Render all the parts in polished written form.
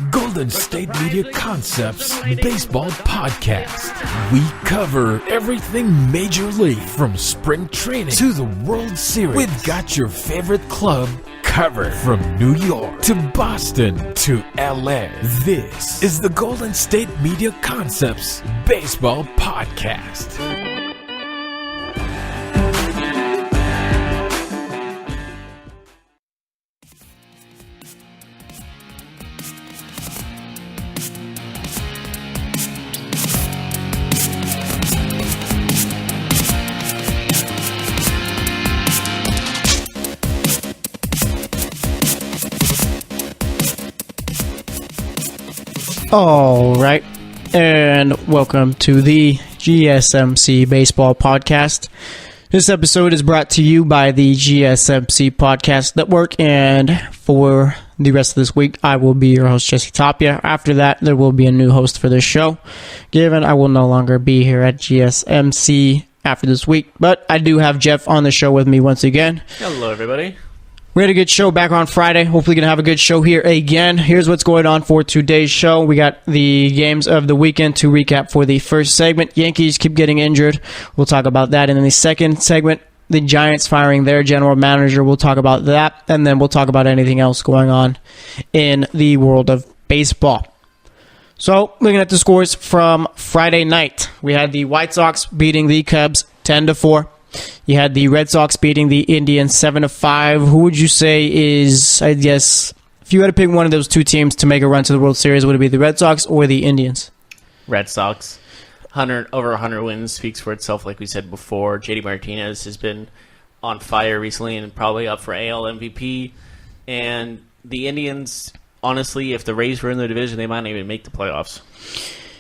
Golden State Media Concepts Baseball Podcast. We cover everything Major League from spring training to the World Series. We've got your favorite club covered from New York to Boston to LA. This is the Golden State Media Concepts Baseball Podcast. All right, and welcome to the GSMC Baseball Podcast. This episode is brought to you by the GSMC Podcast Network, and for the rest of this week, I will be your host, Jesse Tapia. After that, there will be a new host for this show, given I will no longer be here at GSMC after this week, but I do have Jeff on the show with me once again. Hello, everybody. We had a good show back on Friday. Hopefully going to have a good show here again. Here's what's going on for today's show. We got the games of the weekend to recap for the first segment. Yankees keep getting injured. We'll talk about that. And in the second segment, the Giants firing their general manager. We'll talk about that. And then we'll talk about anything else going on in the world of baseball. So, looking at the scores from Friday night, we had the White Sox beating the Cubs 10-4. You had the Red Sox beating the Indians 7-5. Who would you say is, I guess, if you had to pick one of those two teams to make a run to the World Series, would it be the Red Sox or the Indians? Red Sox. Over 100 wins speaks for itself, like we said before. JD Martinez has been on fire recently and probably up for AL MVP. And the Indians, honestly, if the Rays were in the division, they might not even make the playoffs.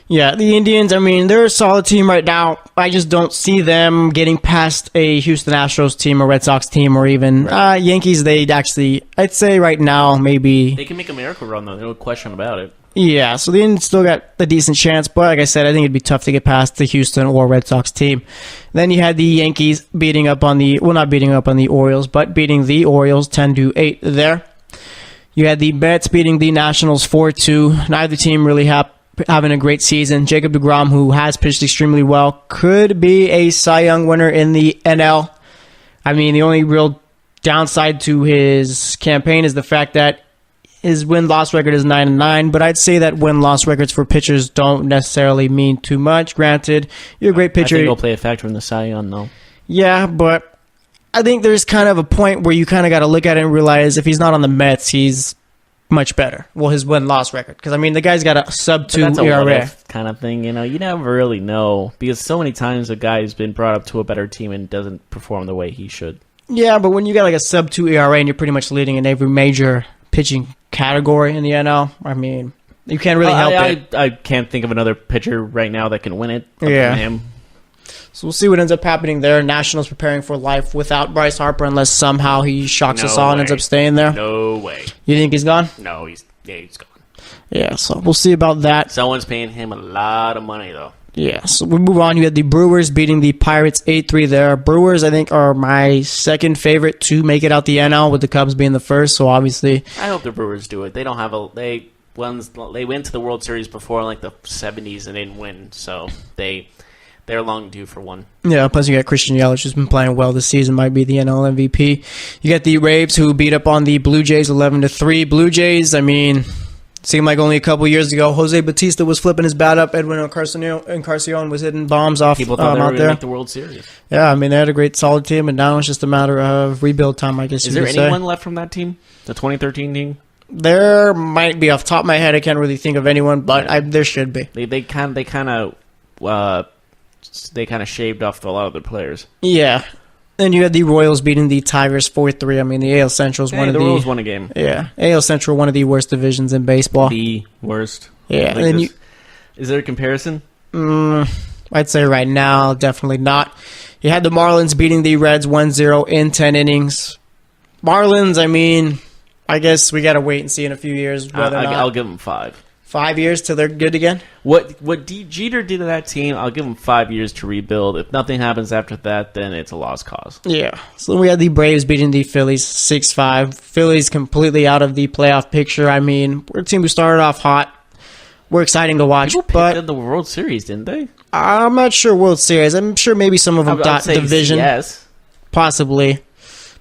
Yeah, the Indians, I mean, they're a solid team right now. I just don't see them getting past a Houston Astros team, a Red Sox team, or even Yankees. They'd actually, I'd say right now, maybe... They can make a miracle run, though. No question about it. Yeah, so the Indians still got a decent chance, but like I said, I think it'd be tough to get past the Houston or Red Sox team. Then you had the Yankees beating up on the, well, not beating up on the Orioles, but beating the Orioles 10-8 there. You had the Mets beating the Nationals 4-2. Neither team really having a great season. Jacob deGrom, who has pitched extremely well, could be a Cy Young winner in the NL. I mean, the only real downside to his campaign is the fact that his win-loss record is 9-9, but I'd say that win-loss records for pitchers don't necessarily mean too much. Granted, you're a great pitcher. I think it'll play a factor in the Cy Young, though. Yeah, but I think there's kind of a point where you kind of got to look at it and realize if he's not on the Mets, he's much better. Well, his win-loss record. Because, I mean, the guy's got a sub-2 ERA. Kind of thing, you know. You never really know. Because so many times a guy's been brought up to a better team and doesn't perform the way he should. Yeah, but when you got like a sub-2 ERA and you're pretty much leading in every major pitching category in the NL, I mean, you can't really help it. I can't think of another pitcher right now that can win it. Yeah. Him. So we'll see what ends up happening there. Nationals preparing for life without Bryce Harper unless somehow he shocks us all and ends up staying there. No way. You think he's gone? No, he's gone. Yeah, so we'll see about that. Someone's paying him a lot of money, though. Yeah, so we move on. You had the Brewers beating the Pirates 8-3 there. Brewers, I think, are my second favorite to make it out the NL, with the Cubs being the first, so obviously... I hope the Brewers do it. They don't have a... They went to the World Series before in like the 70s and didn't win, so they're long due for one. Yeah, plus you got Christian Yelich, who's been playing well this season, might be the NL MVP. You got the Braves, who beat up on the Blue Jays 11-3. Blue Jays, I mean, seemed like only a couple years ago, Jose Bautista was flipping his bat up. Edwin Encarnacion was hitting bombs off People thought they were out going to there. make the World Series. Yeah, I mean, they had a great, solid team, and now it's just a matter of rebuild time, I guess. Is there anyone left from that team? The 2013 team? There might be. Off the top of my head, I can't really think of anyone, but there should be. They kind of shaved off a lot of their players. Yeah. Then you had the Royals beating the Tigers 4-3. I mean, the AL Central is one of the... Royals won a game. Yeah. AL Central, one of the worst divisions in baseball. The worst. Yeah. Is there a comparison? I'd say right now, definitely not. You had the Marlins beating the Reds 1-0 in 10 innings. Marlins, I mean, I guess we got to wait and see in a few years whether or not... I'll give them 5. 5 years till they're good again. What Jeter did to that team, I'll give him 5 years to rebuild. If nothing happens after that, then it's a lost cause. Yeah. So we had the Braves beating the Phillies 6-5. Phillies completely out of the playoff picture. I mean, we're a team who started off hot. We're exciting to watch. People picked but in the World Series, didn't they? I'm not sure World Series. I'm sure maybe some of them got division. Yes. Possibly.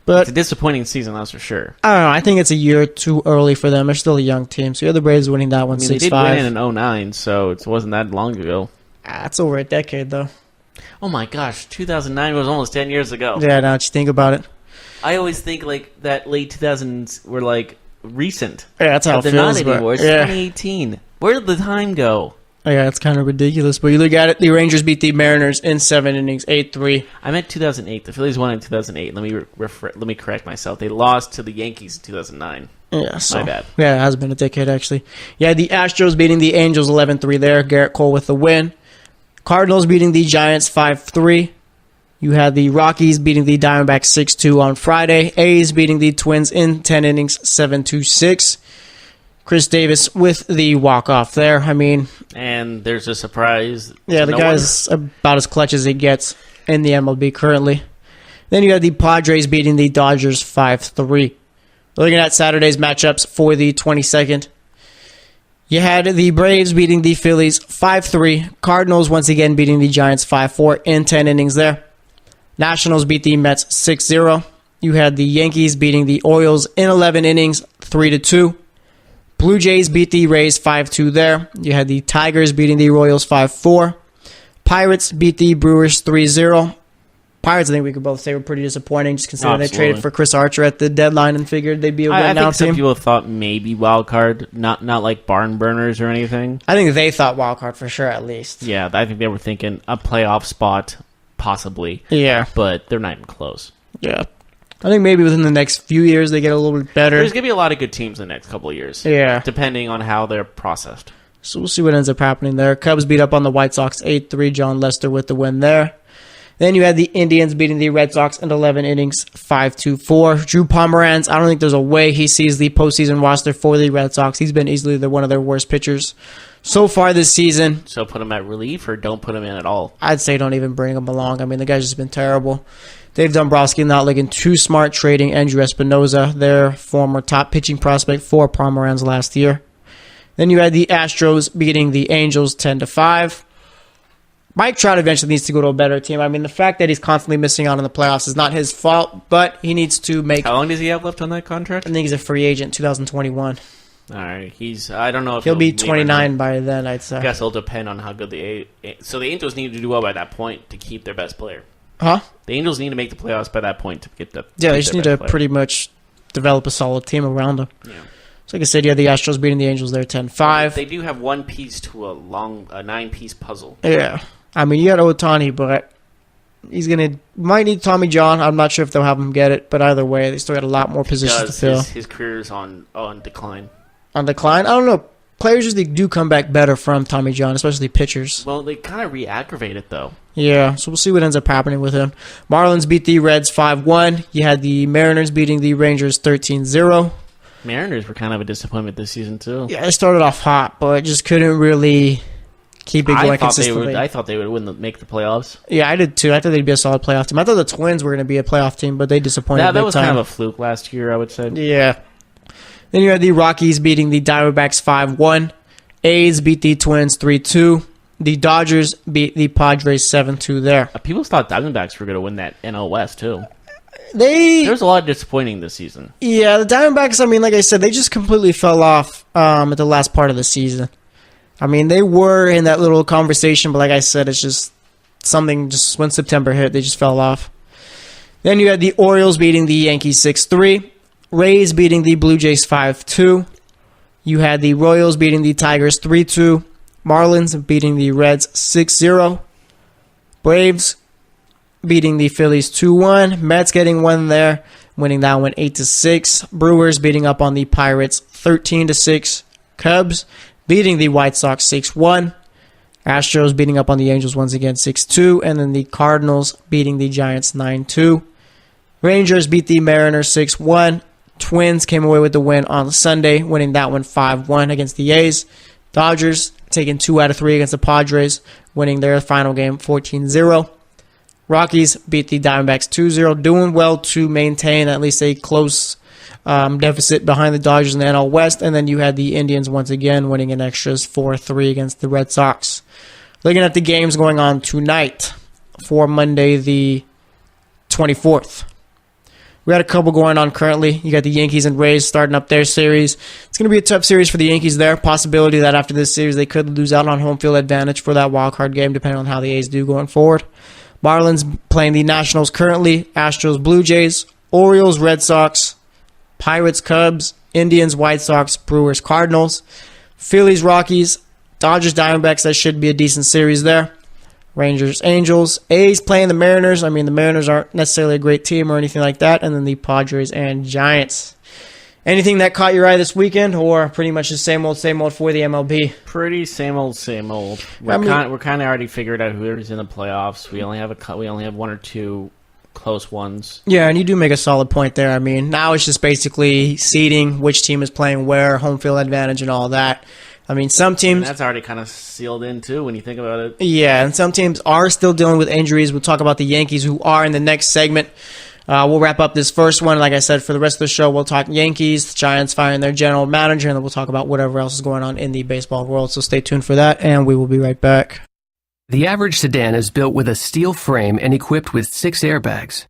But It's a disappointing season, that's for sure. I don't know. I think it's a year too early for them. They're still a young team. So you have the Braves winning that one 6-5. They did win in 2009, so it wasn't that long ago. It's over a decade, though. Oh my gosh, 2009 was almost 10 years ago. Yeah, now that you think about it. I always think like that late 2000s were like recent. Yeah, that's how But it they're not feels. But, anymore. It's yeah. 2018. Where did the time go? Yeah, it's kind of ridiculous. But you look at it, the Rangers beat the Mariners in 7 innings, 8-3. I meant 2008. The Phillies won in 2008. Let me correct myself. They lost to the Yankees in 2009. Yeah, so, My bad. Yeah, it has been a decade, actually. Yeah, the Astros beating the Angels 11-3 there. Garrett Cole with the win. Cardinals beating the Giants 5-3. You had the Rockies beating the Diamondbacks 6-2 on Friday. A's beating the Twins in 10 innings, 7-6. Chris Davis with the walk-off there. I mean... And there's a surprise. Yeah, the guy's about as clutch as he gets in the MLB currently. Then you had the Padres beating the Dodgers 5-3. Looking at Saturday's matchups for the 22nd. You had the Braves beating the Phillies 5-3. Cardinals once again beating the Giants 5-4 in 10 innings there. Nationals beat the Mets 6-0. You had the Yankees beating the Orioles in 11 innings 3-2. Blue Jays beat the Rays 5-2 there. You had the Tigers beating the Royals 5-4. Pirates beat the Brewers 3-0. Pirates, I think we could both say, were pretty disappointing, just considering they traded for Chris Archer at the deadline and figured they'd be a win-now team. I think some people thought maybe wild card, not like barn burners or anything. I think they thought wild card for sure, at least. Yeah, I think they were thinking a playoff spot, possibly. Yeah. But they're not even close. Yeah. I think maybe within the next few years they get a little bit better. There's going to be a lot of good teams in the next couple of years. Yeah. Depending on how they're processed. So we'll see what ends up happening there. Cubs beat up on the White Sox 8-3. John Lester with the win there. Then you had the Indians beating the Red Sox in 11 innings, 5-4. Drew Pomeranz, I don't think there's a way he sees the postseason roster for the Red Sox. He's been easily one of their worst pitchers so far this season. So put him at relief or don't put him in at all? I'd say don't even bring him along. I mean, the guy's just been terrible. Dave Dombrowski not looking too smart trading Andrew Espinoza, their former top pitching prospect for Pomeranz last year. Then you had the Astros beating the Angels 10-5. Mike Trout eventually needs to go to a better team. I mean, the fact that he's constantly missing out on the playoffs is not his fault, but he needs to make... How long does he have left on that contract? I think he's a free agent, 2021. All right, I don't know if he'll be 29 by then, I'd say. I guess it'll depend on how good so the Angels need to do well by that point to keep their best player. Huh? The Angels need to make the playoffs by that point to get the... Yeah, they just need to pretty much develop a solid team around them. Yeah. So like I said, you had the Astros beating the Angels there 10-5. They do have one piece to a 9-piece puzzle. Yeah. I mean, you got Ohtani, but might need Tommy John. I'm not sure if they'll have him get it, but either way, they still got a lot more positions to fill. His career is on decline. On decline? I don't know. Players usually do come back better from Tommy John, especially pitchers. Well, they kind of re-aggravate it, though. Yeah, so we'll see what ends up happening with him. Marlins beat the Reds 5-1. You had the Mariners beating the Rangers 13-0. Mariners were kind of a disappointment this season, too. Yeah, they started off hot, but just couldn't really keep it going consistently. I thought they would make the playoffs. Yeah, I did too. I thought they'd be a solid playoff team. I thought the Twins were going to be a playoff team, but they disappointed that was time. kind of a fluke last year, I would say. Yeah. Then you had the Rockies beating the Diamondbacks 5-1. A's beat the Twins 3-2. The Dodgers beat the Padres 7-2 there. People thought Diamondbacks were going to win that NL West, too. There was a lot of disappointing this season. Yeah, the Diamondbacks, I mean, like I said, they just completely fell off at the last part of the season. I mean, they were in that little conversation, but like I said, it's just something, just when September hit, they just fell off. Then you had the Orioles beating the Yankees 6-3. Rays beating the Blue Jays 5-2. You had the Royals beating the Tigers 3-2. Marlins beating the Reds 6-0. Braves beating the Phillies 2-1. Mets getting one there, winning that one 8-6. Brewers beating up on the Pirates 13-6. Cubs beating the White Sox 6-1. Astros beating up on the Angels once again 6-2. And then the Cardinals beating the Giants 9-2. Rangers beat the Mariners 6-1. Twins came away with the win on Sunday, winning that one 5-1 against the A's. Dodgers taking 2 out of 3 against the Padres, winning their final game 14-0. Rockies beat the Diamondbacks 2-0, doing well to maintain at least a close deficit behind the Dodgers in the NL West. And then you had the Indians once again winning in extras 4-3 against the Red Sox. Looking at the games going on tonight for Monday the 24th. We got a couple going on currently. You got the Yankees and Rays starting up their series. It's going to be a tough series for the Yankees there. Possibility that after this series they could lose out on home field advantage for that wild card game, depending on how the A's do going forward. Marlins playing the Nationals currently. Astros, Blue Jays, Orioles, Red Sox, Pirates, Cubs, Indians, White Sox, Brewers, Cardinals, Phillies, Rockies, Dodgers, Diamondbacks. That should be a decent series there. Rangers, Angels, A's playing the Mariners. I mean, the Mariners aren't necessarily a great team or anything like that. And then the Padres and Giants. Anything that caught your eye this weekend, or pretty much the same old for the MLB? Pretty same old. We're kind of already figured out who's in the playoffs. We only have 1 or 2 close ones. Yeah, and you do make a solid point there. I mean, now it's just basically seeding which team is playing where, home field advantage, and all that. I mean, some teams... And that's already kind of sealed in, too, when you think about it. Yeah, and some teams are still dealing with injuries. We'll talk about the Yankees, who are in the next segment. We'll wrap up this first one. Like I said, for the rest of the show, we'll talk Yankees, the Giants firing their general manager, and then we'll talk about whatever else is going on in the baseball world. So stay tuned for that, and we will be right back. The average sedan is built with a steel frame and equipped with 6 airbags.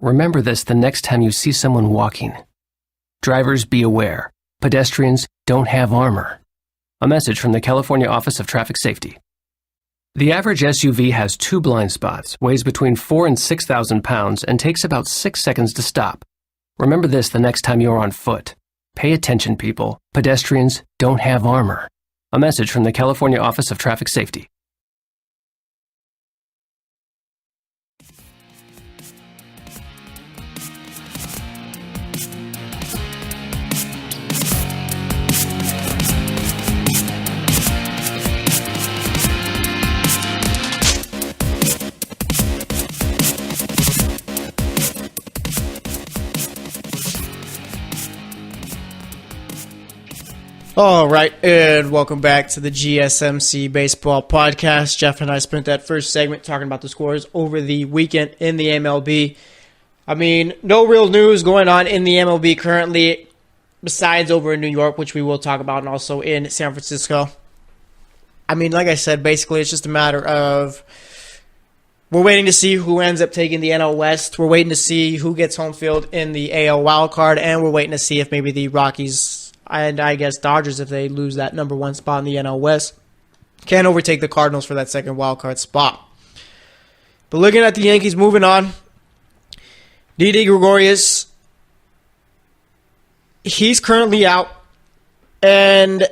Remember this the next time you see someone walking. Drivers, be aware. Pedestrians don't have armor. A message from the California Office of Traffic Safety. The average SUV has 2 blind spots, weighs between 4,000 and 6,000 pounds, and takes about 6 seconds to stop. Remember this the next time you're on foot. Pay attention, people. Pedestrians don't have armor. A message from the California Office of Traffic Safety. All right, and welcome back to the GSMC Baseball Podcast. Jeff and I spent that first segment talking about the scores over the weekend in the MLB. I mean, no real news going on in the MLB currently, besides over in New York, which we will talk about, and also in San Francisco. I mean, like I said, basically it's just a matter of we're waiting to see who ends up taking the NL West. We're waiting to see who gets home field in the AL wildcard, and we're waiting to see if maybe the Rockies and I guess Dodgers, if they lose that number 1 spot in the NL West, can overtake the Cardinals for that second wildcard spot. But looking at the Yankees moving on, Didi Gregorius, he's currently out. And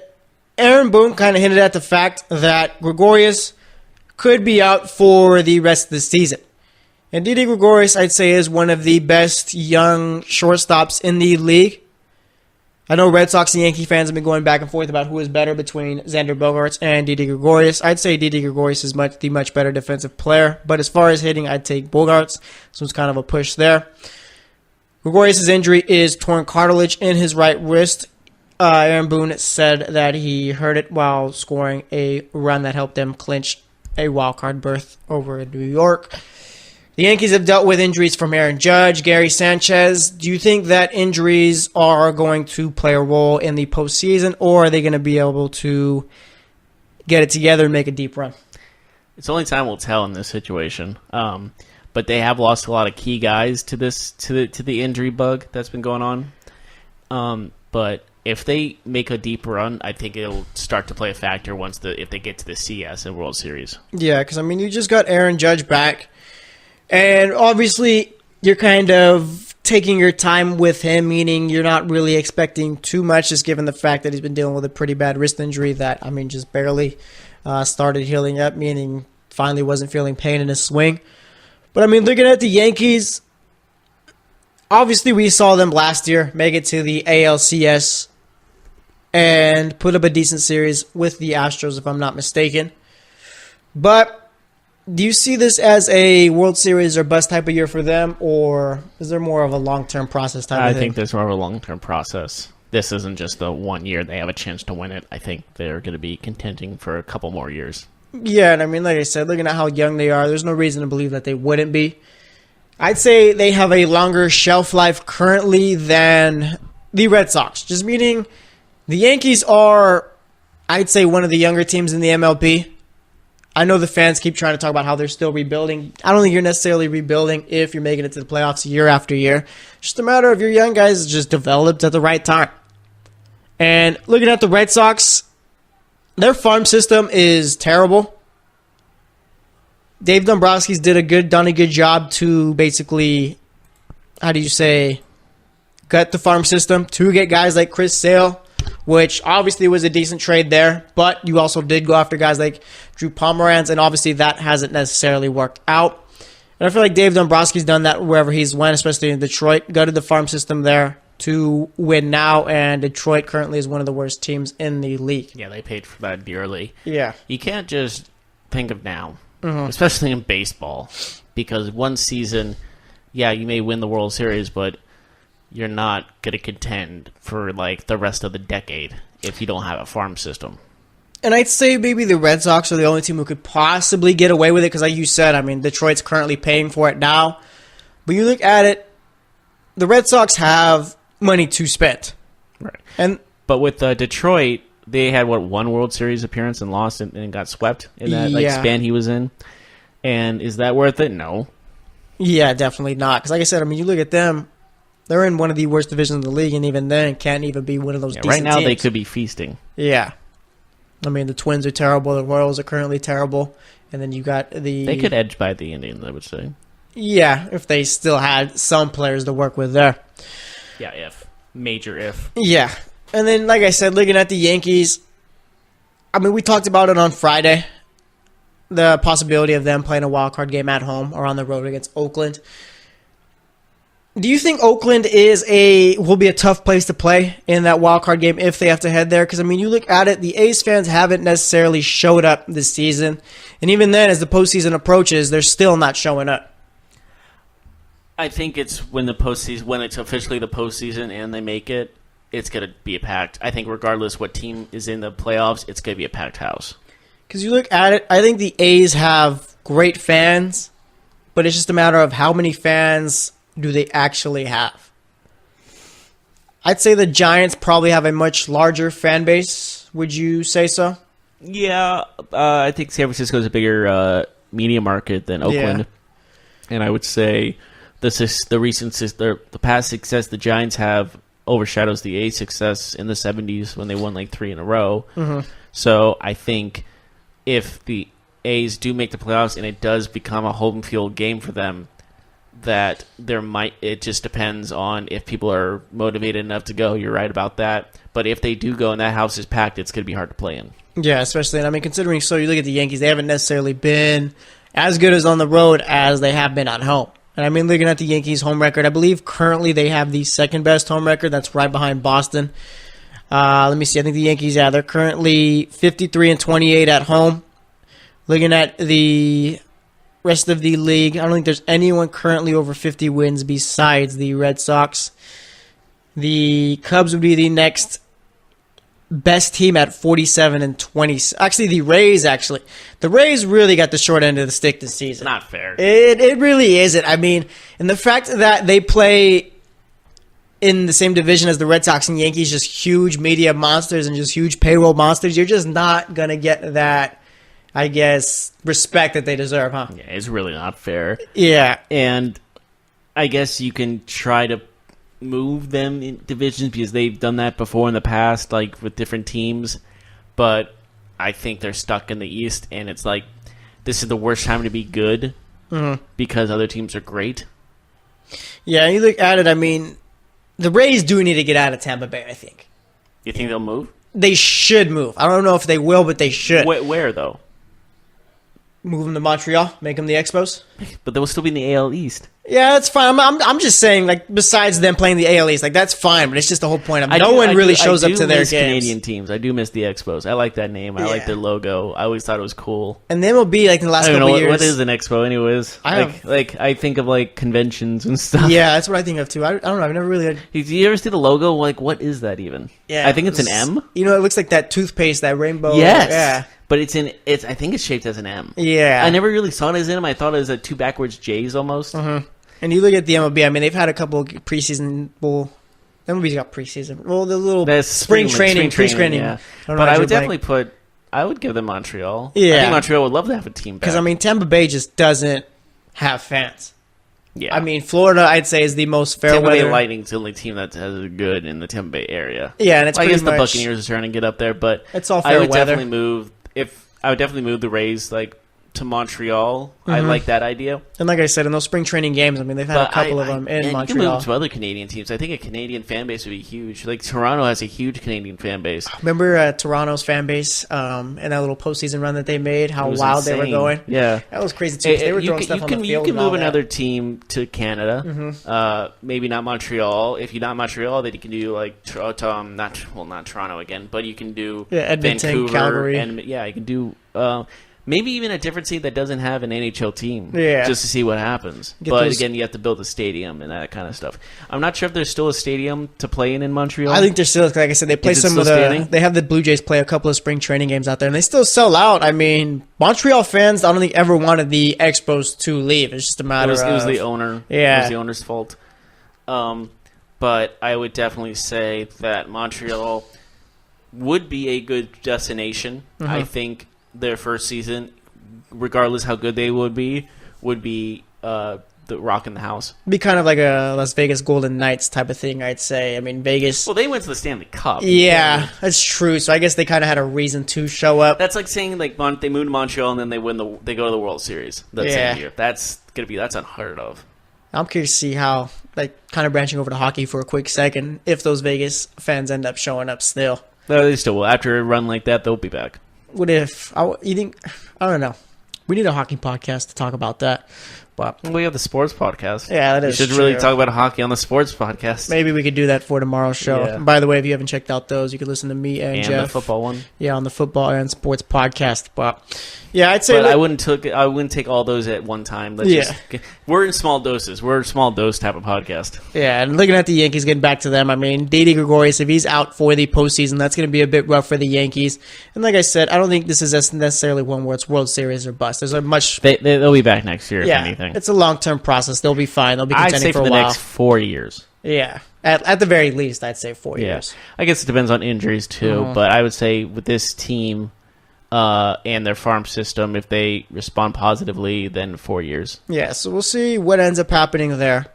Aaron Boone kind of hinted at the fact that Gregorius could be out for the rest of the season. And Didi Gregorius, I'd say, is one of the best young shortstops in the league. I know Red Sox and Yankee fans have been going back and forth about who is better between Xander Bogaerts and Didi Gregorius. I'd say Didi Gregorius is the much better defensive player, but as far as hitting, I'd take Bogaerts, so it's kind of a push there. Gregorius' injury is torn cartilage in his right wrist. Aaron Boone said that he hurt it while scoring a run that helped them clinch a wildcard berth over in New York. The Yankees have dealt with injuries from Aaron Judge, Gary Sanchez. Do you think that injuries are going to play a role in the postseason, or are they going to be able to get it together and make a deep run? It's only time will tell in this situation. But they have lost a lot of key guys to the injury bug that's been going on. But if they make a deep run, I think it'll start to play a factor if they get to the CS and World Series. Yeah, because I mean, you just got Aaron Judge back. And obviously, you're kind of taking your time with him, meaning you're not really expecting too much, just given the fact that he's been dealing with a pretty bad wrist injury that, I mean, just barely started healing up, meaning finally wasn't feeling pain in his swing. But, I mean, looking at the Yankees, obviously we saw them last year make it to the ALCS and put up a decent series with the Astros, if I'm not mistaken. But do you see this as a World Series or bust type of year for them, or is there more of a long-term process type of thing? I think there's more of a long-term process. this isn't just the 1 year they have a chance to win it. I think they're going to be contending for a couple more years. Yeah, and I mean, like I said, looking at how young they are, there's no reason to believe that they wouldn't be. I'd say they have a longer shelf life currently than the Red Sox. Just meaning the Yankees are, I'd say, one of the younger teams in the MLB. I know the fans keep trying to talk about how they're still rebuilding. I don't think you're necessarily rebuilding if you're making it to the playoffs year after year. It's just a matter of your young guys just developed at the right time. And looking at the Red Sox, their farm system is terrible. Dave Dombrowski's done a good job to basically, how do you say, gut the farm system to get guys like Chris Sale, which obviously was a decent trade there, but you also did go after guys like Drew Pomeranz, and obviously that hasn't necessarily worked out. And I feel like Dave Dombrowski's done that wherever he's went, especially in Detroit, gutted the farm system there to win now, and Detroit currently is one of the worst teams in the league. Yeah, they paid for that dearly. Yeah. You can't just think of now, especially in baseball, because one season, yeah, you may win the World Series, but you're not going to contend for like the rest of the decade if you don't have a farm system. And I'd say maybe the Red Sox are the only team who could possibly get away with it, because like you said, I mean, Detroit's currently paying for it now. But you look at it, the Red Sox have money to spend. Right. But with Detroit, they had, one World Series appearance and lost and got swept in that span he was in. And is that worth it? No. Yeah, definitely not. Because like I said, I mean, you look at them, they're in one of the worst divisions in the league, and even then can't even be one of those decent right now teams. They could be feasting. Yeah. I mean, the Twins are terrible. The Royals are currently terrible. And then you got the... They could edge by the Indians, I would say. Yeah, if they still had some players to work with there. Yeah, if. Major if. Yeah. And then, like I said, looking at the Yankees, I mean, we talked about it on Friday, the possibility of them playing a wild card game at home or on the road against Oakland. Do you think Oakland will be a tough place to play in that wild card game if they have to head there? Because, I mean, you look at it, the A's fans haven't necessarily showed up this season. And even then, as the postseason approaches, they're still not showing up. I think it's when it's officially the postseason and they make it, it's going to be a packed. I think regardless what team is in the playoffs, it's going to be a packed house. Because you look at it, I think the A's have great fans, but it's just a matter of how many fans do they actually have. I'd say the Giants probably have a much larger fan base. Would you say so? Yeah, I think San Francisco is a bigger media market than Oakland. Yeah. And I would say the past success the Giants have overshadows the A's success in the 70s when they won like 3 in a row. Mm-hmm. So I think if the A's do make the playoffs and it does become a home field game for them, that it just depends on if people are motivated enough to go. You're right about that. But if they do go and that house is packed, it's going to be hard to play in. Yeah, especially, and I mean, considering, so you look at the Yankees, they haven't necessarily been as good as on the road as they have been at home. And I mean, looking at the Yankees' home record, I believe currently they have the second best home record. That's right behind Boston. Let me see. I think the Yankees, they're currently 53-28 at home. Looking at the rest of the league, I don't think there's anyone currently over 50 wins besides the Red Sox. The Cubs would be the next best team at 47-20. Actually, the Rays, The Rays really got the short end of the stick this season. Not fair. It really isn't. I mean, and the fact that they play in the same division as the Red Sox and Yankees, just huge media monsters and just huge payroll monsters, you're just not going to get that, I guess, respect that they deserve, huh? Yeah, it's really not fair. Yeah. And I guess you can try to move them in divisions because they've done that before in the past, like with different teams. But I think they're stuck in the East, and it's like this is the worst time to be good because other teams are great. Yeah, you look at it, I mean, the Rays do need to get out of Tampa Bay, I think. You think they'll move? They should move. I don't know if they will, but they should. Where though? Move them to Montreal, make them the Expos. But they will still be in the AL East. Yeah, that's fine. I'm just saying, like, besides them playing the AL East, like, that's fine, but it's just the whole point of no one really shows up to their games. Canadian teams. I do miss the Expos. I like that name. I like their logo. I always thought it was cool. And then will be like in the last couple of years. What is an Expo, anyways? I think of like conventions and stuff. Yeah, that's what I think of too. I don't know. I've never really. Do you ever see the logo? Like, what is that even? Yeah, I think it's an M. You know, it looks like that toothpaste, that rainbow. Yes. Yeah. But I think it's shaped as an M. Yeah. I never really saw it as an M. I thought it was two backwards J's almost. Mm-hmm. And you look at the MLB, I mean, they've had a couple preseason. Well, MLB's got preseason. Well, the little spring training, pre-screening. Yeah. But I would definitely I would give them Montreal. Yeah. I think Montreal would love to have a team back. Because, I mean, Tampa Bay just doesn't have fans. Yeah. I mean, Florida, I'd say, is the most fair Tampa weather. Bay Lightning's the only team that has a good in the Tampa Bay area. Yeah, and it's I pretty guess the much, Buccaneers are trying to get up there, but it's all fair weather. I would definitely move the Rays to Montreal. I like that idea. And like I said, in those spring training games, I mean, they've had a couple of them in Montreal. You can move to other Canadian teams. I think a Canadian fan base would be huge. Like Toronto has a huge Canadian fan base. Remember Toronto's fan base and that little postseason run that they made? How wild they were going. Yeah, that was crazy too. They were throwing stuff on the field. You can move another team to Canada. Maybe not Montreal. If you're not Montreal, then you can do like not Toronto again, but you can do Edmonton, Vancouver, Calgary. and you can do. Maybe even a different city that doesn't have an NHL team, just to see what happens. Again, you have to build a stadium and that kind of stuff. I'm not sure if there's still a stadium to play in Montreal. I think there's still, like I said, they play some of the. They have the Blue Jays play a couple of spring training games out there, and they still sell out. I mean, Montreal fans, I don't think ever wanted the Expos to leave. It's just a matter of it was the owner. Yeah, it was the owner's fault. But I would definitely say that Montreal would be a good destination. I think their first season, regardless how good they would be the rock in the house. Be kind of like a Las Vegas Golden Knights type of thing, I'd say. I mean, Vegas. Well, they went to the Stanley Cup. Yeah, that's true. So I guess they kind of had a reason to show up. That's like saying they moved to Montreal and then they go to the World Series that same year. That's unheard of. I'm curious to see how, like, kind of branching over to hockey for a quick second, if those Vegas fans end up showing up still. No, they still will. After a run like that, they'll be back. What if you think? I don't know. We need a hockey podcast to talk about that. But we have the sports podcast. Yeah, that is true. We should really talk about hockey on the sports podcast. Maybe we could do that for tomorrow's show. Yeah. By the way, if you haven't checked out those, you can listen to me and Jeff. The football one. Yeah, on the football and sports podcast. But yeah, I'd say. But I wouldn't take all those at one time. We're in small doses. We're a small dose type of podcast. Yeah, and looking at the Yankees, getting back to them, I mean, Didi Gregorius, if he's out for the postseason, that's going to be a bit rough for the Yankees. And like I said, I don't think this is necessarily one where it's World Series or bust. There's a much. They'll be back next year. If anything, it's a long-term process. They'll be fine. They'll be contending for a while. I'd say for the next 4 years. Yeah, at the very least, I'd say 4 years. I guess it depends on injuries too, but I would say with this team and their farm system, if they respond positively, then 4 years. Yeah, so we'll see what ends up happening there.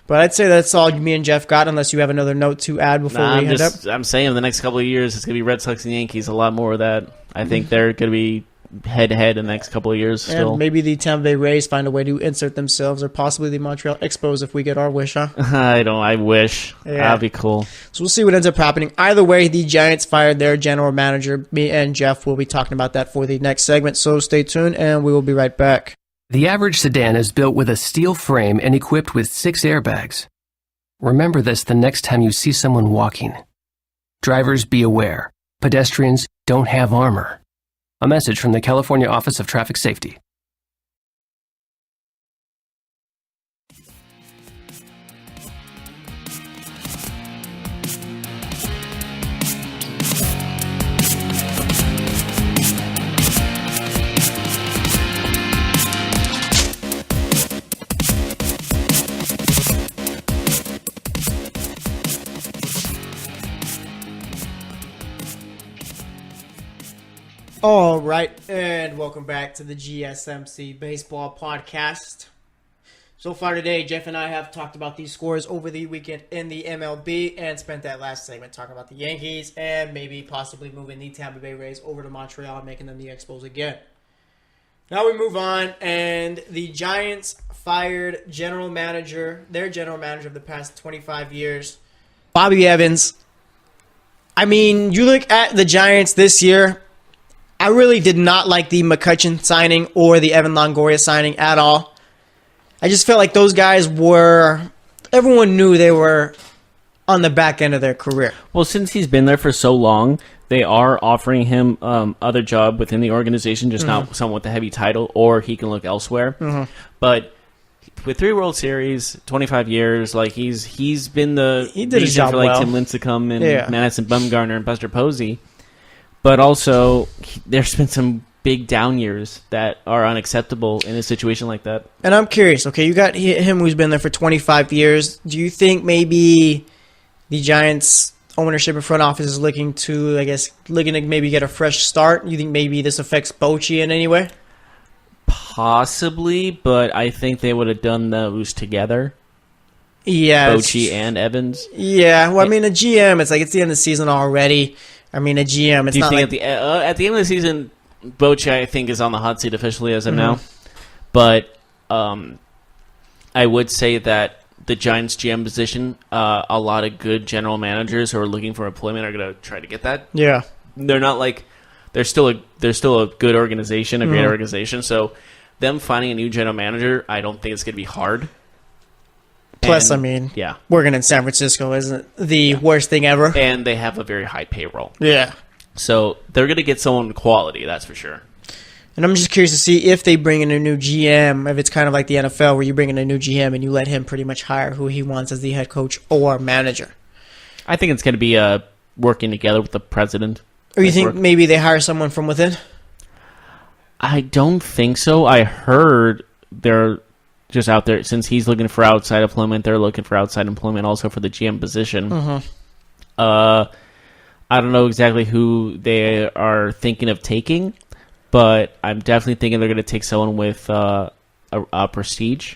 But I'd say that's all me and Jeff got, unless you have another note to add before we end up. I'm saying in the next couple of years, it's going to be Red Sox and Yankees, a lot more of that. I think they're going to be head-to-head in the next couple of years still. And maybe the Tampa Bay Rays find a way to insert themselves, or possibly the Montreal Expos if we get our wish, huh? I wish. Yeah. That'd be cool. So we'll see what ends up happening. Either way, the Giants fired their general manager. Me and Jeff will be talking about that for the next segment, so stay tuned, and we will be right back. The average sedan is built with a steel frame and equipped with 6 airbags. Remember this the next time you see someone walking. Drivers, be aware. Pedestrians don't have armor. A message from the California Office of Traffic Safety. All right, and welcome back to the GSMC Baseball Podcast. So far today, Jeff and I have talked about these scores over the weekend in the MLB and spent that last segment talking about the Yankees and maybe possibly moving the Tampa Bay Rays over to Montreal and making them the Expos again. Now we move on, and the Giants fired their general manager of the past 25 years, Bobby Evans. I mean, you look at the Giants this year, I really did not like the McCutchen signing or the Evan Longoria signing at all. I just felt like those guys everyone knew they were on the back end of their career. Well, since he's been there for so long, they are offering him other job within the organization, just not someone with a heavy title, or he can look elsewhere. But with 3 World Series, 25 years, like he's been the he did his job for like well. Tim Lincecum and Madison Bumgarner and Buster Posey. But also, there's been some big down years that are unacceptable in a situation like that. And I'm curious, okay, you got him who's been there for 25 years. Do you think maybe the Giants ownership and front office is looking to maybe get a fresh start? You think maybe this affects Bochy in any way? Possibly, but I think they would have done those together. Yeah. Bochy and Evans. Yeah, well, I mean, a GM, it's the end of the season already. I mean, a GM, it's Do you not think like... at the end of the season, Bochy, I think, is on the hot seat officially as of now. But I would say that the Giants GM position, a lot of good general managers who are looking for employment are going to try to get that. Yeah. They're not like they're still a good organization, a great organization. So them finding a new general manager, I don't think it's going to be hard. Plus, And, I mean, yeah, working in San Francisco isn't the worst thing ever. and they have a very high payroll. Yeah. So they're going to get someone quality, that's for sure. And I'm just curious to see if they bring in a new GM, if it's kind of like the NFL where you bring in a new GM and you let him pretty much hire who he wants as the head coach or manager. I think it's going to be working together with the president. Or you think maybe they hire someone from within? I don't think so. I heard they're just out there. Since he's looking for outside employment, they're looking for outside employment also for the GM position. I don't know exactly who they are thinking of taking, but I'm definitely thinking they're going to take someone with a prestige.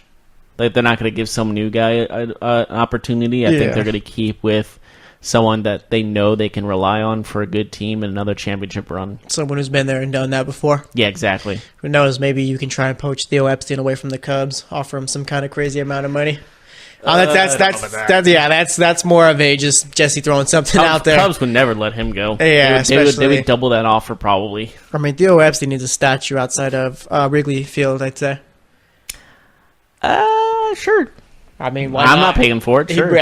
Like, they're not going to give some new guy an opportunity. I think they're going to keep with someone that they know they can rely on for a good team and another championship run. Someone who's been there and done that before. Yeah, exactly. Who knows, maybe you can try and poach Theo Epstein away from the Cubs, offer him some kind of crazy amount of money. That's more of a just Jesse throwing something out there. Cubs would never let him go. Yeah, they would double that offer probably. I mean, Theo Epstein needs a statue outside of Wrigley Field, I'd say. Sure. I mean, why I'm not paying for it. Sure.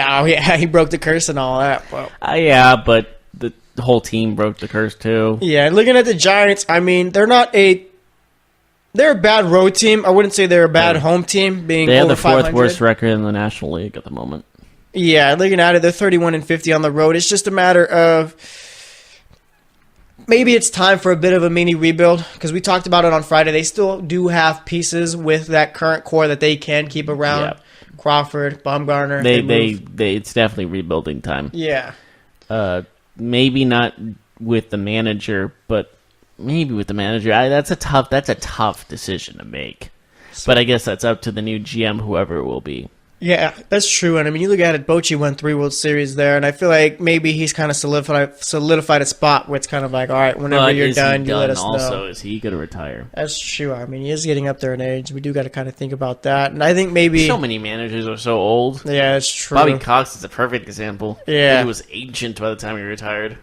He broke the curse and all that. Well, yeah, but the whole team broke the curse too. Yeah, looking at the Giants, I mean, they're a bad road team. I wouldn't say they're a bad home team. They have over the 4th 500. worst record in the National League at the moment. Yeah, looking at it, they're 31-50 on the road. It's just a matter of maybe it's time for a bit of a mini rebuild, because we talked about it on Friday. They still do have pieces with that current core that they can keep around. Yep. Crawford, Bumgarner. It's definitely rebuilding time. Yeah. Maybe not with the manager, but maybe with the manager. That's a tough decision to make. But I guess that's up to the new GM, whoever it will be. Yeah, that's true. And I mean, you look at it, Bochy won 3 World Series there, and I feel like maybe he's kind of solidified a spot where it's kind of like, all right, whenever you're done, you let us know. Also, is he going to retire? That's true. I mean, he is getting up there in age. We do got to kind of think about that. And I think maybe... So many managers are so old. Yeah, that's true. Bobby Cox is a perfect example. Yeah. He was ancient by the time he retired.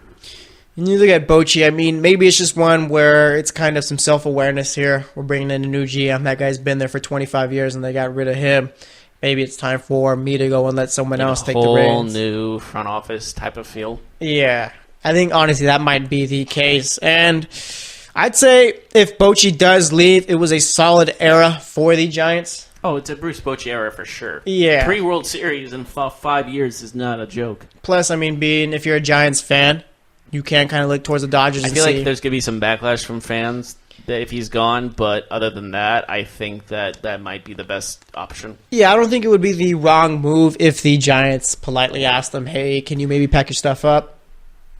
And you look at Bochy, I mean, maybe it's just one where it's kind of some self-awareness here. We're bringing in a new GM. That guy's been there for 25 years, and they got rid of him. Maybe it's time for me to go and let someone else take the reins. A whole new front office type of feel. Yeah. I think, honestly, that might be the case. And I'd say if Bochy does leave, it was a solid era for the Giants. Oh, it's a Bruce Bochy era for sure. Yeah. 3 World Series in 5 years is not a joke. Plus, I mean, if you're a Giants fan, you can kind of look towards the Dodgers I feel like there's going to be some backlash from fans if he's gone, but other than that, I think that might be the best option. Yeah, I don't think it would be the wrong move if the Giants politely asked them, hey, can you maybe pack your stuff up?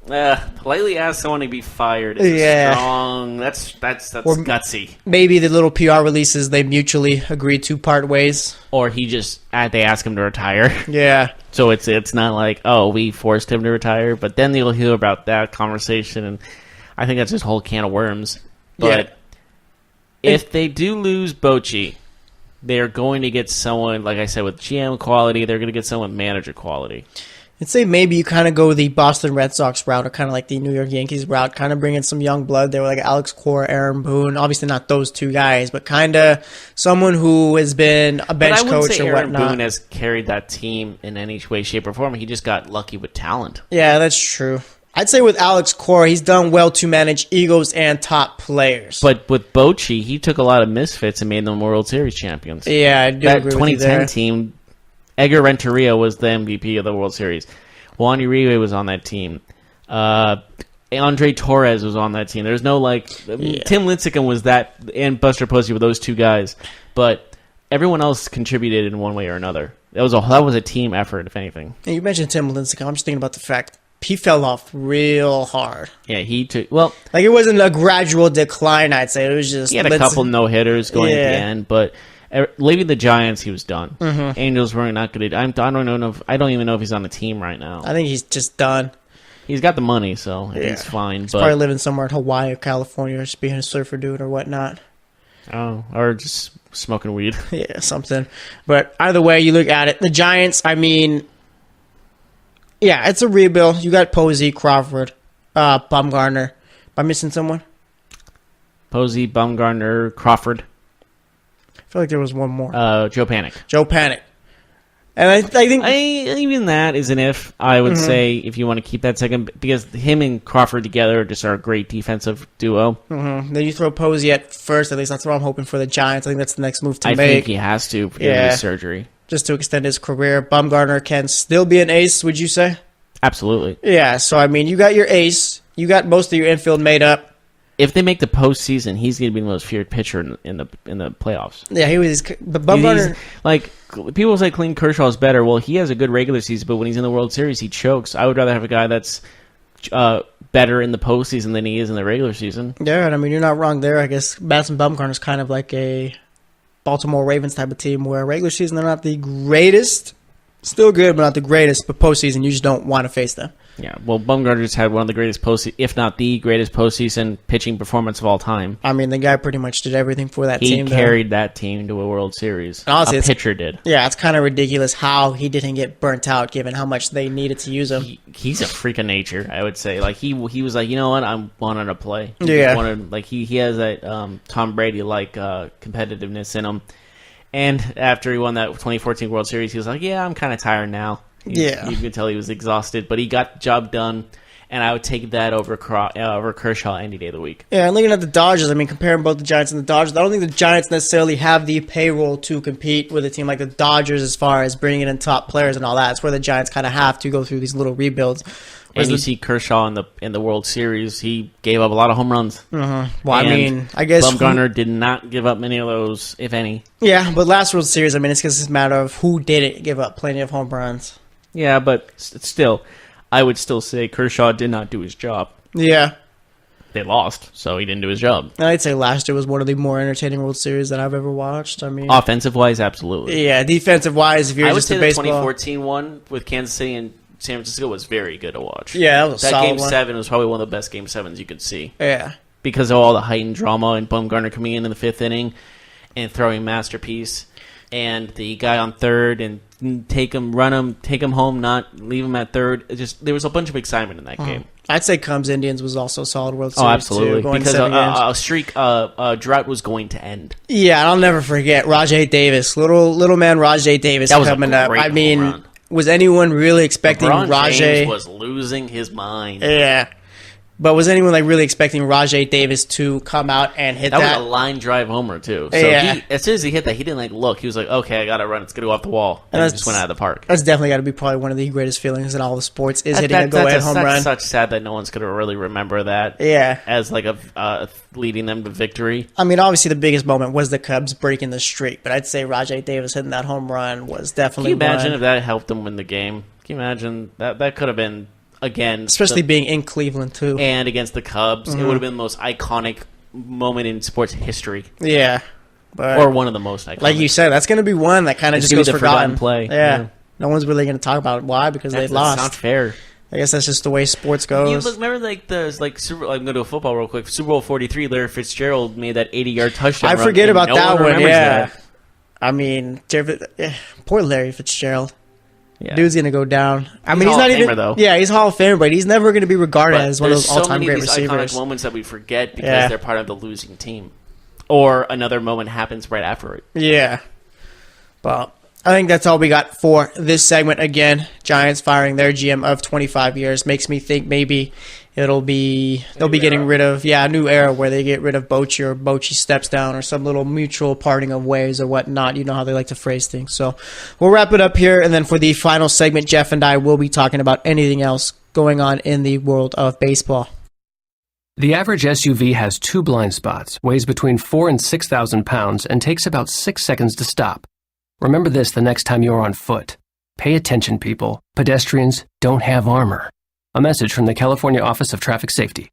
Politely ask someone to be fired is strong. That's gutsy. Maybe the little PR releases, they mutually agreed to part ways. Or they ask him to retire. Yeah. So it's not like, oh, we forced him to retire, but then you'll hear about that conversation, and I think that's just a whole can of worms. But if they do lose Bochy, they're going to get someone, like I said, with GM quality. They're going to get someone with manager quality. I'd say maybe you kind of go the Boston Red Sox route or kind of like the New York Yankees route, kind of bring in some young blood. They were like Alex Cora, Aaron Boone. Obviously not those two guys, but kind of someone who has been a bench coach or whatnot. Aaron Boone has carried that team in any way, shape, or form. He just got lucky with talent. Yeah, that's true. I'd say with Alex Cora, he's done well to manage egos and top players. But with Bochy, he took a lot of misfits and made them World Series champions. Yeah, I do that agree 2010 with you there. team, Edgar Renteria was the MVP of the World Series. Juan Uribe was on that team. Andre Torres was on that team. There's no Tim Lincecum was that, and Buster Posey were those two guys. But everyone else contributed in one way or another. That was a team effort, if anything. And you mentioned Tim Lincecum. I'm just thinking about the fact he fell off real hard. Yeah, it wasn't a gradual decline. I'd say it was just he had a couple no hitters going at the end, but. Leaving the Giants, he was done. Mm-hmm. Angels weren't not good. I don't even know if he's on the team right now. I think he's just done. He's got the money, so he's fine. He's probably living somewhere in Hawaii or California, or just being a surfer dude or whatnot. Oh, or just smoking weed. Yeah, something. But either way, you look at it. The Giants, I mean, yeah, it's a rebuild. You got Posey, Crawford, Bumgarner. Am I missing someone? Posey, Bumgarner, Crawford. I feel like there was one more. Joe Panic. Joe Panic. And I think... even that is an if. I would say if you want to keep that second, because him and Crawford together just are a great defensive duo. Mm-hmm. Then you throw Posey at first. At least that's what I'm hoping for the Giants. I think that's the next move to make. I think he has to for his surgery. Just to extend his career. Bumgarner can still be an ace, would you say? Absolutely. Yeah, so I mean, you got your ace. You got most of your infield made up. If they make the postseason, he's going to be the most feared pitcher in the playoffs. Yeah, he was. But Bumgarner, people say Clayton Kershaw is better. Well, he has a good regular season, but when he's in the World Series, he chokes. I would rather have a guy that's better in the postseason than he is in the regular season. Yeah, and I mean, you're not wrong there. I guess Madison Bumgarner is kind of like a Baltimore Ravens type of team, where regular season they're not the greatest, still good, but not the greatest. But postseason, you just don't want to face them. Yeah, well, Bumgarner just had one of the greatest postseason, if not the greatest postseason pitching performance of all time. I mean, the guy pretty much did everything for that team. He carried that team to a World Series. Honestly, a pitcher did. Yeah, it's kind of ridiculous how he didn't get burnt out, given how much they needed to use him. He's a freak of nature, I would say. Like he was like, you know what, I'm wanting to play. He has that Tom Brady competitiveness in him. And after he won that 2014 World Series, he was like, yeah, I'm kind of tired now. You could tell he was exhausted, but he got the job done, and I would take that over Kershaw any day of the week. Yeah, and looking at the Dodgers, I mean, comparing both the Giants and the Dodgers, I don't think the Giants necessarily have the payroll to compete with a team like the Dodgers as far as bringing in top players and all that. It's where the Giants kind of have to go through these little rebuilds. And you see Kershaw in the World Series, he gave up a lot of home runs. Well, I mean, I guess Bumgarner did not give up many of those, if any. Yeah, but last World Series, I mean, it's just a matter of who didn't give up plenty of home runs. Yeah, but still, I would still say Kershaw did not do his job. Yeah. They lost, so he didn't do his job. And I'd say last year was one of the more entertaining World Series that I've ever watched. I mean, offensive-wise, absolutely. Yeah, defensive-wise, if you're just a baseball... I would say the 2014 one with Kansas City and San Francisco was very good to watch. Yeah, that was a solid Game one. 7 was probably one of the best Game 7s you could see. Yeah. Because of all the heightened drama and Bumgarner coming in the 5th inning and throwing masterpiece. And the guy on third and take him home, not leave him at third. There was a bunch of excitement in that game. I'd say Cubs Indians was also a solid World Series. Oh, absolutely. Too, because a streak, drought was going to end. Yeah, and I'll never forget Rajai Davis, little man Rajai Davis coming up. I mean, run. Was anyone really expecting LeBron Rajai? James was losing his mind. Yeah. But was anyone really expecting Rajai Davis to come out and hit that? That was a line drive homer, too. So as soon as he hit that, he didn't look. He was like, okay, I got to run. It's going to go off the wall. And he just went out of the park. That's definitely got to be probably one of the greatest feelings in all of sports is hitting a go-ahead home run. That's such sad that no one's going to really remember that as leading them to victory. I mean, obviously the biggest moment was the Cubs breaking the streak, but I'd say Rajai Davis hitting that home run was definitely Can you imagine if that helped them win the game? Can you imagine? That could have been... Again, especially being in Cleveland too, and against the Cubs, it would have been the most iconic moment in sports history. Yeah, or one of the most iconic. Like you said, that's going to be one that kind of just goes forgotten. Play. Yeah, no one's really going to talk about it. Why? Because they lost. That's not fair. I guess that's just the way sports goes. Remember, I'm going to do a football real quick. Super Bowl 43, Larry Fitzgerald made that 80-yard touchdown. I forget about that one. Yeah, that. I mean, poor Larry Fitzgerald. Yeah. Dude's going to go down. I mean, Hall he's not of even. Famer, though. Yeah, he's Hall of Famer, but he's never going to be regarded But as one of there's those all-time so many great of these receivers. iconic moments that we forget because Yeah. they're part of the losing team, or another moment happens right after it. Yeah. Well, I think that's all we got for this segment. Again, Giants firing their GM of 25 years makes me think maybe they'll be getting rid of a new era where they get rid of Bochy or Bochy steps down or some little mutual parting of ways or whatnot. You know how they like to phrase things. So we'll wrap it up here, and then for the final segment, Jeff and I will be talking about anything else going on in the world of baseball. The average SUV has 2 blind spots, weighs between 4,000 and 6,000 pounds, and takes about 6 seconds to stop. Remember this the next time you're on foot. Pay attention, people. Pedestrians don't have armor. A message from the California Office of Traffic Safety.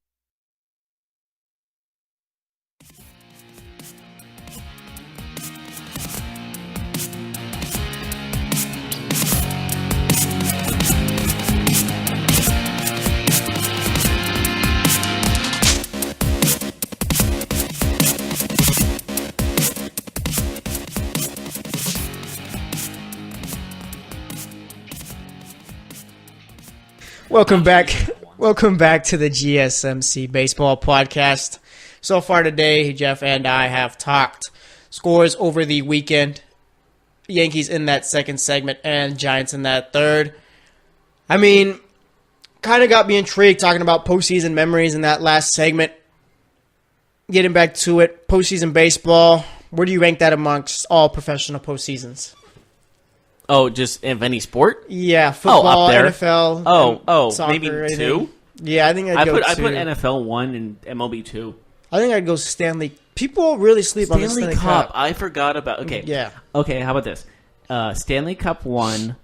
Welcome back. Welcome back to the GSMC Baseball Podcast. So far today, Jeff and I have talked scores over the weekend. Yankees in that second segment and Giants in that third. I mean, kind of got me intrigued talking about postseason memories in that last segment. Getting back to it, postseason baseball, where do you rank that amongst all professional postseasons? Oh, just of any sport? Yeah, football, up there. NFL, soccer, maybe anything. 2. Yeah, I think I go put two. NFL 1 and MLB 2. I think I'd go Stanley. People really sleep on the Stanley Cup. I forgot about. Okay, Yeah. Okay, how about this? Stanley Cup 1,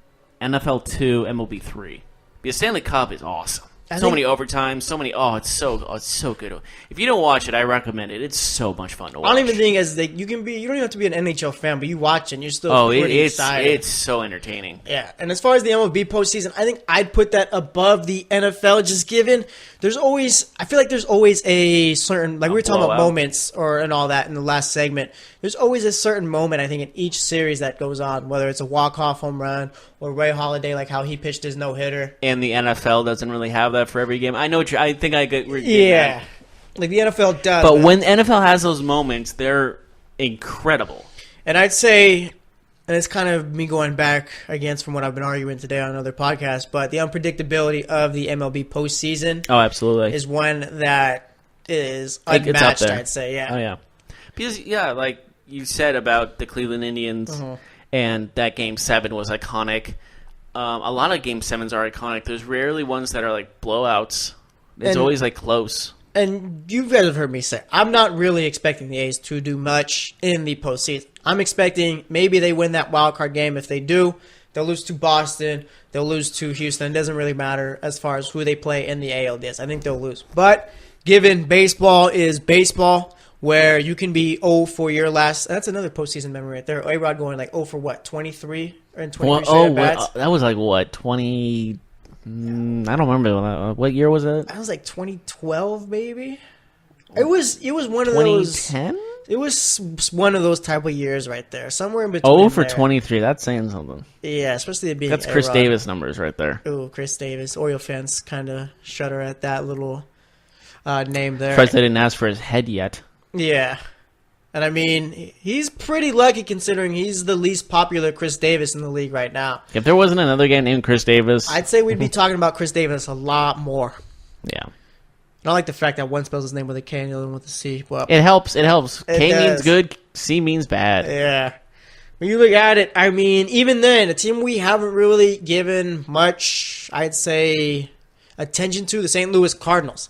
NFL 2, MLB 3. Because Stanley Cup is awesome. I So think- many overtimes, so many. It's so good. If you don't watch it, I recommend it. It's so much fun to watch. I don't even think as they, you can be. You don't even have to be an NHL fan, but you watch it, and you're still pretty it's excited. so entertaining. Yeah, and as far as the MLB postseason, I think I'd put that above the NFL. Just given there's always, I feel like there's always a certain, like we were talking about blowout. moments and all that in the last segment. There's always a certain moment I think in each series that goes on, whether it's a walk-off home run or Ray Halladay, like how he pitched his no-hitter. And the NFL doesn't really have that for every game. I know. I think I get. We're getting Yeah, that. like the NFL does. But man. when NFL has those moments, they're incredible. And I'd say, and it's kind of me going back against from what I've been arguing today on another podcast, but the unpredictability of the MLB postseason Oh, absolutely. is one that is Like, it's up unmatched, there. I'd say, yeah. Oh yeah, because like you said about the Cleveland Indians, and that Game 7 was iconic. A lot of Game 7s are iconic. There's rarely ones that are like blowouts. It's And- always like close. And you guys have heard me say, I'm not really expecting the A's to do much in the postseason. I'm expecting maybe they win that wild card game. If they do, they'll lose to Boston. They'll lose to Houston. It doesn't really matter as far as who they play in the ALDS. I think they'll lose. But given baseball is baseball, where you can be 0 for your last, that's another postseason memory right there. A-Rod going like 0 for what, 23? Or in 23 straight at-bats? That was like what 20? I don't remember what year was it. That was like 2012, maybe. It was one of those. 2010. It was one of those type of years right there, somewhere in between. Oh, for there. 23. That's saying something. Yeah, especially it being That's Chris A-Rod. Davis numbers right there. Ooh, Chris Davis. Oriole fans kind of shudder at that little name there. Surprised they didn't ask for his head yet. Yeah. And I mean, he's pretty lucky considering he's the least popular Chris Davis in the league right now. If there wasn't another guy named Chris Davis, I'd say we'd be talking about Chris Davis a lot more. yeah, And I like the fact that one spells his name with a K and the other one with a C. Well, it helps. It helps. It K does. means good. C means bad. yeah. When you look at it, I mean, even then, a team we haven't really given much, I'd say, attention to, the St. Louis Cardinals.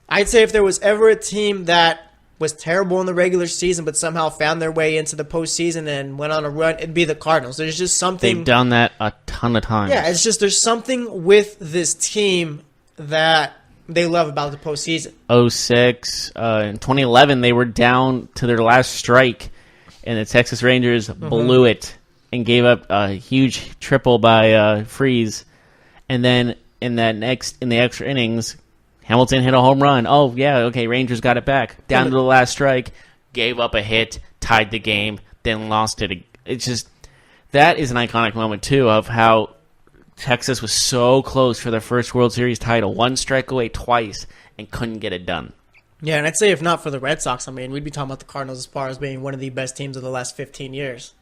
I'd say if there was ever a team that was terrible in the regular season but somehow found their way into the postseason and went on a run, it'd be the Cardinals. There's just something. They've done that a ton of times. Yeah, it's just there's something with this team that they love about the postseason. 06, in 2011, they were down to their last strike, and the Texas Rangers blew it and gave up a huge triple by Freeze. And then in the extra innings, Hamilton hit a home run. Oh, yeah, okay, Rangers got it back. Down to the last strike, gave up a hit, tied the game, then lost it. It's just, that is an iconic moment, too, of how Texas was so close for their first World Series title. One strike away twice and couldn't get it done. Yeah, and I'd say if not for the Red Sox, I mean, we'd be talking about the Cardinals as far as being one of the best teams of the last 15 years.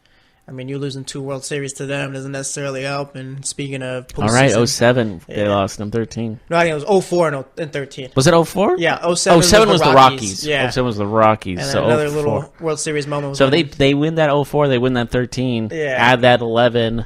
I mean, you losing 2 World Series to them doesn't necessarily help. And speaking of postseason, All right, 07, they lost them 13. No, I think it was 04 and 13. Was it 04? Yeah, 07 was the Rockies. Yeah. 07 was the Rockies. And so another 04. little World Series moment was So they win that 04, they win that 13, Yeah. add that 11,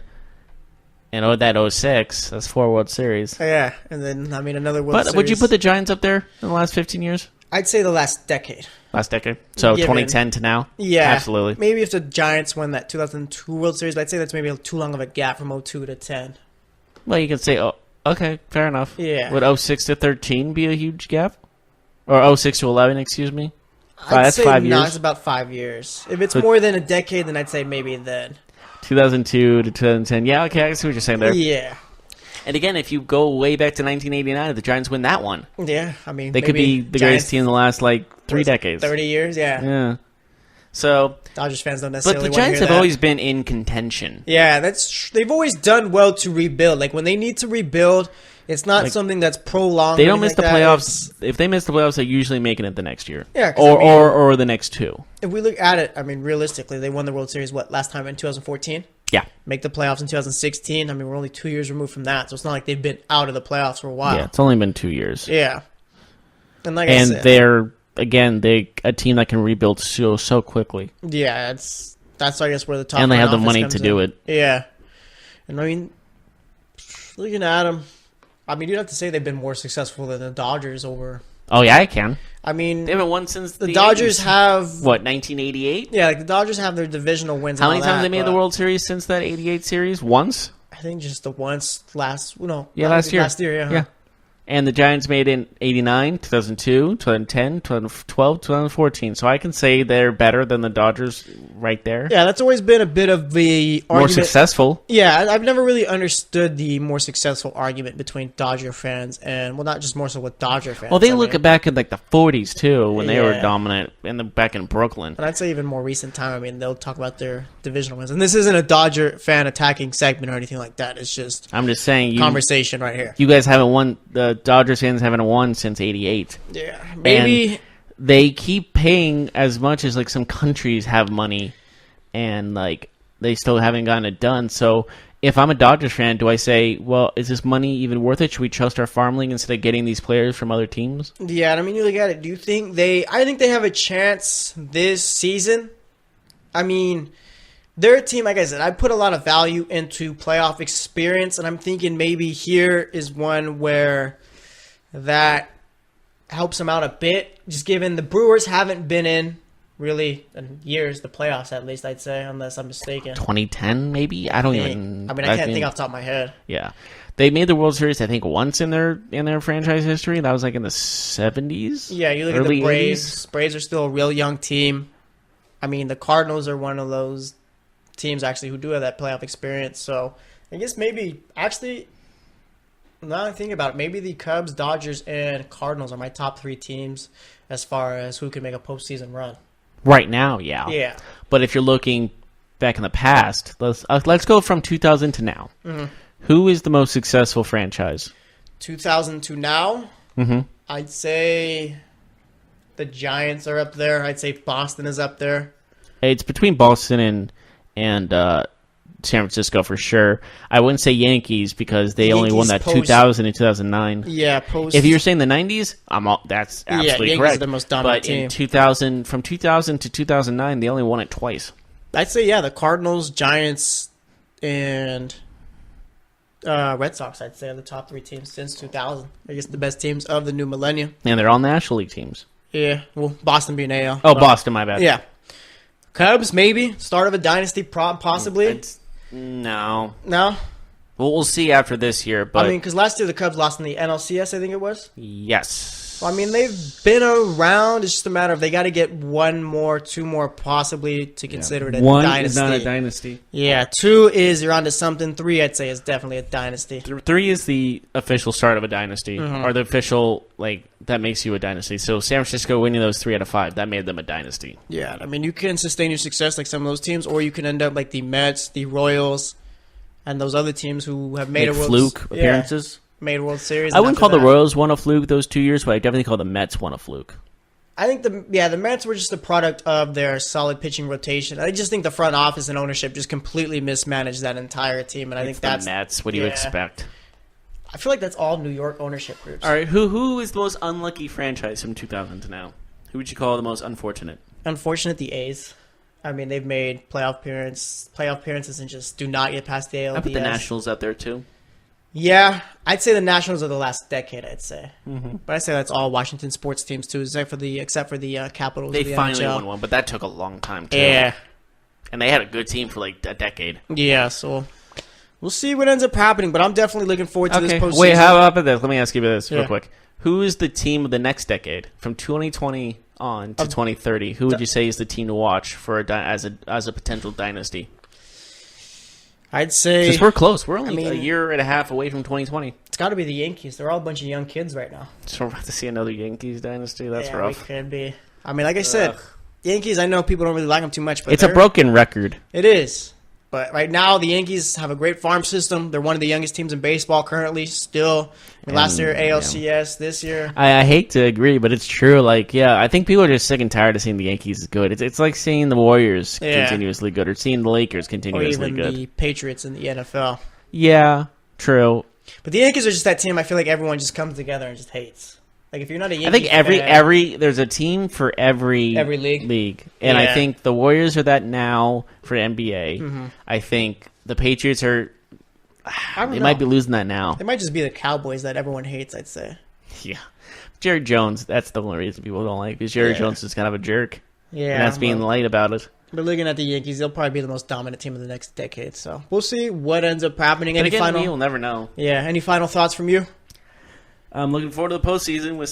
and that 06. That's 4 World Series. Yeah, and then, I mean, another World Series. But would you put the Giants up there in the last 15 years? I'd say the last decade. Last decade? So Given- 2010 to now? Yeah. Absolutely. Maybe if the Giants won that 2002 World Series, but I'd say that's maybe too long of a gap from 02 to 10. Well, you could say, oh, okay, fair enough. Yeah. Would 06 to 13 be a huge gap? Or 06 to 11, excuse me? I'd That's say 5 no, years. it's about 5 years. If it's So- more than a decade, then I'd say maybe then. 2002 to 2010. Yeah, okay, I see what you're saying there. Yeah. And again, if you go way back to 1989, the Giants win that one. Yeah, I mean, They could maybe be the Giants greatest team in the last, 3 decades. 30 years, yeah. Yeah. So, Dodgers fans don't but necessarily the want to Giants hear have that. always been in contention. Yeah, they've always done well to rebuild. Like, when they need to rebuild, it's not something that's prolonged. They or don't miss anything the like that. playoffs. If they miss the playoffs, they're usually making it the next year. Yeah, 'cause, or the next 2. If we look at it, I mean, realistically, they won the World Series, last time in 2014? Yeah. Make the playoffs in 2016. I mean, we're only 2 years removed from that, so it's not like they've been out of the playoffs for a while. Yeah, it's only been 2 years. Yeah. And like I And said, they're, again, a team that can rebuild so quickly. yeah, that's I guess where the top And they front have the office money comes to do in. it. Yeah. And I mean, looking at them, I mean, you'd have to say they've been more successful than the Dodgers over. Oh, yeah, I can. I mean, They haven't won since the Dodgers Yankees. have. What, 1988? Yeah, like the Dodgers have their divisional wins. How and many all times that, they made the but World Series since that 88 series? Once? I think just the once last. No. Yeah, last year. Last year, yeah. Yeah. And the Giants made it in 89, 2002, 2010, 2012, 2014. So I can say they're better than the Dodgers right there. Yeah, that's always been a bit of the More argument. successful. Yeah, I've never really understood the more successful argument between Dodger fans and, well, not just more so with Dodger fans. Well, they I look mean, back at the 40s, too, when they were Yeah. dominant back in Brooklyn. and I'd say even more recent time, I mean, they'll talk about their divisional wins. And this isn't a Dodger fan attacking segment or anything like that. It's just I'm just saying, conversation right here. you guys haven't won, the Dodgers fans haven't won since 88. Yeah, maybe. They keep paying as much as some countries have money, and they still haven't gotten it done. So if I'm a Dodgers fan, do I say, well, is this money even worth it? Should we trust our farm league instead of getting these players from other teams? Yeah, and I mean, you look at it. Do you think I think they have a chance this season. I mean, they're a team, like I said, I put a lot of value into playoff experience, and I'm thinking maybe here is one where that helps them out a bit, just given the Brewers haven't been in really in years, the playoffs at least, I'd say, unless I'm mistaken. 2010, maybe? I don't even... I can't think off the top of my head. Yeah. They made the World Series, I think, once in their franchise history. That was in the 70s? Yeah, you look at early the Braves. 80s. Braves are still a real young team. I mean, the Cardinals are one of those teams, actually, who do have that playoff experience. So, I guess maybe, actually... Now that I think about it, maybe the Cubs, Dodgers, and Cardinals are my top 3 teams as far as who can make a postseason run. Right now, yeah. Yeah. But if you're looking back in the past, let's go from 2000 to now. Mm-hmm. Who is the most successful franchise? 2000 to now, I'd say the Giants are up there. I'd say Boston is up there. It's between Boston and San Francisco for sure. I wouldn't say Yankees because they only won that 2000 and 2009. Yeah, If you're saying the 90s, that's absolutely Yankees correct. are the most dominant but team. in 2000, from 2000 to 2009, they only won it twice. I'd say, yeah, the Cardinals, Giants, and Red Sox, I'd say, are the top 3 teams since 2000. I guess the best teams of the new millennium. And they're all National League teams. Yeah, well, Boston being AL. Oh, Boston, my bad. Yeah. Cubs, maybe. Start of a dynasty, possibly. No. No? Well, we'll see after this year, but I mean, because last year the Cubs lost in the NLCS, I think it was. yes. Well, I mean, they've been around. It's just a matter of they got to get 1 more, 2 more, possibly to consider it a One dynasty. is not a dynasty. Yeah, 2 is you're onto something. 3, I'd say, is definitely a dynasty. 3 is the official start of a dynasty, or the official, that makes you a dynasty. So San Francisco winning those 3 out of 5, that made them a dynasty. Yeah, I mean, you can sustain your success like some of those teams, or you can end up like the Mets, the Royals, and those other teams who have made Make a World fluke appearances. made World Series. I and wouldn't after call the that- Royals one a fluke those 2 years, but I definitely call the Mets one a fluke. I think the Mets were just a product of their solid pitching rotation. I just think the front office and ownership just completely mismanaged that entire team, and I think that's the Mets. What do you expect? I feel like that's all New York ownership groups. All right, who is the most unlucky franchise from 2000 to now? Who would you call the most unfortunate? Unfortunate, the A's. I mean, they've made playoff appearances and just do not get past the ALDS. I put the Nationals out there too. Yeah, I'd say the Nationals are the last decade. I'd say, but I'd say that's all Washington sports teams too, except for the Capitals. They of the finally NHL. won one, but that took a long time too. Yeah, and they had a good team for like a decade. yeah. So we'll see what ends up happening, but I'm definitely looking forward to this postseason. Wait, how about this? Let me ask you this real Yeah. quick. Who is the team of the next decade from 2020 on to 2030? Who would you say is the team to watch for as a potential dynasty? I'd say Because we're close. We're only I a mean- year and a half away from 2020. it's got to be the Yankees. They're all a bunch of young kids right now. So we're about to see another Yankees dynasty. That's yeah, rough. We could be. I mean, like I said, Yankees. I know people don't really like them too much, but It's a broken record. It is. But right now, the Yankees have a great farm system. They're one of the youngest teams in baseball currently. Still, last year ALCS, this year. I hate to agree, but it's true. Like, yeah, I think people are just sick and tired of seeing the Yankees good. It's like seeing the Warriors continuously good or seeing the Lakers Or continuously even good. the Patriots in the NFL. Yeah, true. But the Yankees are just that team I feel like everyone just comes together and just hates. Like, if you're not a Yankees I think fan, there's a team for every league. and I Yeah. think the Warriors are that now for NBA. I think the Patriots are. I don't They know. might be losing that now. It might just be the Cowboys that everyone hates, I'd say. Yeah, Jerry Jones. That's the only reason people don't like because Jerry Yeah. Jones is kind of a jerk. Yeah. And that's being well, light about it. But looking at the Yankees, they'll probably be the most dominant team of the next decade. So we'll see what ends up happening. But Any again, final? we'll never know. Yeah. Any final thoughts from you? I'm looking forward to the postseason with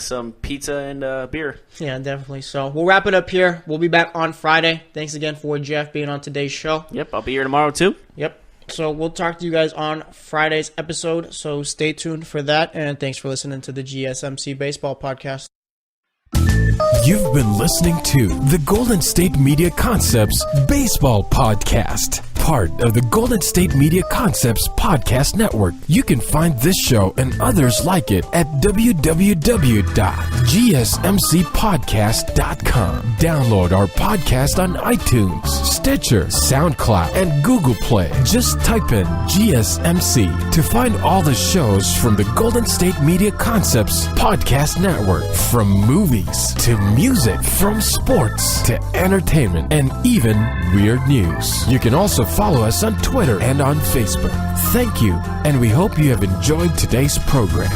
some pizza and beer. Yeah, definitely. So we'll wrap it up here. We'll be back on Friday. Thanks again for Jeff being on today's show. Yep, I'll be here tomorrow too. Yep. So we'll talk to you guys on Friday's episode. So stay tuned for that. And thanks for listening to the GSMC Baseball Podcast. You've been listening to the Golden State Media Concepts Baseball Podcast, part of the Golden State Media Concepts Podcast Network. You can find this show and others like it at www.gsmcpodcast.com. Download our podcast on iTunes, Stitcher, SoundCloud, and Google Play. Just type in GSMC to find all the shows from the Golden State Media Concepts Podcast Network, from movies to music, from sports to entertainment, and even weird news. You can also follow us on Twitter and on Facebook. Thank you, and we hope you have enjoyed today's program.